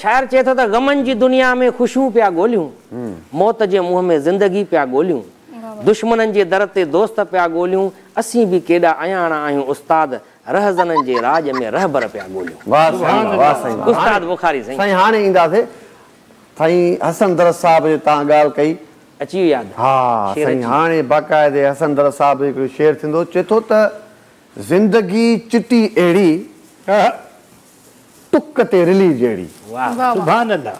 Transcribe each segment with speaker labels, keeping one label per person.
Speaker 1: शायर चए थो त गमन जी दुनिया में ख़ुशियूं पिया ॻोल्हियूं, मौत जे मुंहं में ज़िंदगी पिया ॻोल्हियूं, दुश्मननि जे दर ते दोस्त पिया ॻोल्हियूं, असीं बि केॾा अयाणा आहियूं उस्ताद, रहज़ननि जे राज में रहबर पिया ॻोल्हियूं। उस्ताद बुखारी
Speaker 2: साईं हाणे ईंदासीं साईं हसन दरस साहब जो तव्हां ॻाल्हि कई
Speaker 1: अची वियो यादि।
Speaker 2: हा साईं हाणे बाक़ाइदे हसन दरस साहब जो हिकिड़ो शेर थींदो, चए थो त ज़िंदगी चिटी अहिड़ी टुक ते रिली जहिड़ी,
Speaker 3: सुभान अल्लाह,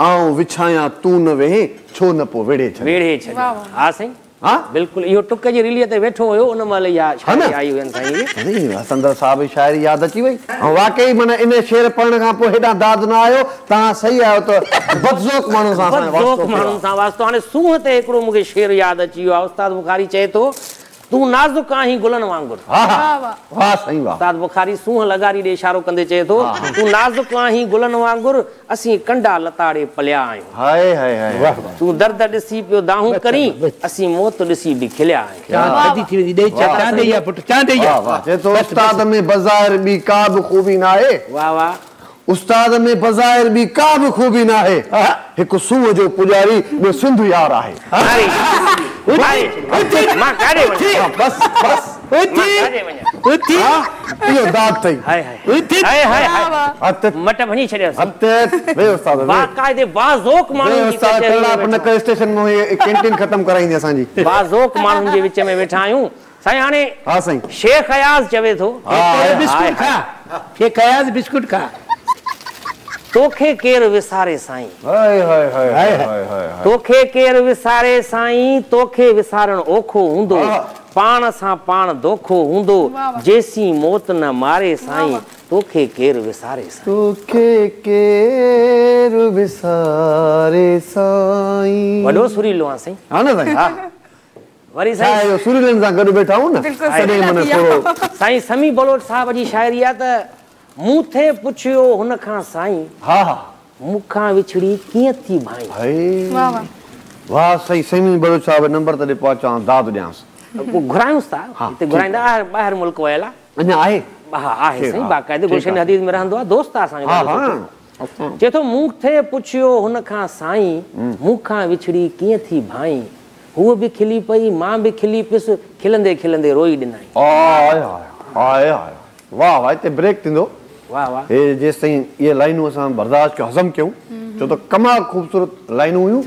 Speaker 2: आऊं विछायां तूं न वेहे छो न पोइ वेड़े छॾ
Speaker 1: वेड़े छॾ। हा साईं, हा बिल्कुलु इहो टुक जी रिलीअ ते वेठो हुयो उन महिल इहा शायरी आई हुई साईं।
Speaker 2: हसन दरस साहब जी शायरी यादि अची वई ऐं वाकई माना इन शेर पढ़ण खां पोइ हेॾा दाद न आयो। तव्हां सही आहियो त बदज़ोक माण्हुनि सां
Speaker 1: वास्तो। हाणे सूंह ते हिकिड़ो मूंखे शेर यादि अची वियो आहे। उस्ताद बुखारी चए थो तूं नाज़ुक आहीं गुलनि वांगुरु।
Speaker 2: वाह साईं वाह।
Speaker 1: उस्ताद बुखारी सूंह लॻारी ॾे इशारो कंदे चए थो तूं नाज़ुक आहीं गुलनि वांगुरु, असीं कंडा लताड़े पलिया आहियूं।
Speaker 2: हाय हाय हाय।
Speaker 1: तूं दर्द ॾिसी पियो दाहूं करी, असीं मौत ॾिसी बि खिलिया आहियूं।
Speaker 2: चए थो उस्ताद में बज़ाहिर ॿी का बि ख़ूबी न आहे।
Speaker 1: वाह वाह।
Speaker 2: उस्ताद में बज़ाहिर ॿी का बि ख़ूबी न आहे, हिकु सूंह जो पुॼारी ॿियो सिंधु यार आहे। इहो दाद अथई।
Speaker 1: मट भञी छॾियो।
Speaker 2: बाक़ाइदे
Speaker 1: बाज़ोक माण्हू
Speaker 2: स्टेशन में कैंटीन ख़तम कराईंदी असांजी।
Speaker 1: बाज़ोक माण्हुनि जे विच में वेठा आहियूं साईं। हाणे
Speaker 2: हा साईं
Speaker 1: शेख अयाज़ चवे थो
Speaker 3: बिस्कुट खा, शेख अयाज़ बिस्कुट खा।
Speaker 1: तोखे केरु विसारे साईं,
Speaker 2: हाय हाय हाय हाय हाय।
Speaker 1: तोखे केरु विसारे साईं, तोखे विसारण ओखो हूंदो, पाण सां पाण दोखो हूंदो, जेसी मौत न मारे साईं, तोखे केरु विसारे साईं।
Speaker 2: तोखे केरु विसारे साईं।
Speaker 1: वॾो सुरीलो आहे साईं।
Speaker 2: हा न साईं।
Speaker 1: हा वरी साईं
Speaker 2: सुरीलनि सां गॾु वेठा आहियूं न।
Speaker 1: साईं समी बलोच साहब जी शायरी आहे त मूं थे पुछियो हुन खां साईं,
Speaker 2: हा हा
Speaker 1: मूंखां विछड़ी कीअं थी भाई।
Speaker 2: वाह साईं समी बलोच साहब नंबर ते पहुचां दाद ॾियांसि।
Speaker 1: पोइ घुरायूंसि था हिते घुराईंदा ॿाहिरि मुल्क वयल आहे।
Speaker 2: अञा आहे?
Speaker 1: हा आहे साईं बाक़ाइदे गुलशन हदीद में रहंदो आहे, दोस्त आहे असांजो। चए थो मूं थे पुछियो हुन खां साईं, मूंखां विछड़ी कीअं थी भाई, हूअ बि खिली पई मां बि खिली पियुसि, खिलंदे खिलंदे रोई ॾिनई।
Speaker 2: वाह वाह। हिते ब्रेक थींदो।
Speaker 1: वाह वाह।
Speaker 2: हे जेसि ताईं इहे लाइनूं असां बर्दाश्त कयो हज़म कयूं, छो त कमाल ख़ूबसूरत लाइनूं हुयूं।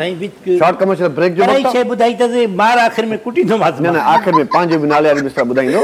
Speaker 2: शॉर्ट कमर्शियल ब्रेक जो
Speaker 3: शइ ॿुधाई त मार आख़िर में कुटींदोमांसि।
Speaker 2: न न आख़िर में पंहिंजे बि नाले वारी मिसरा ॿुधाईंदो।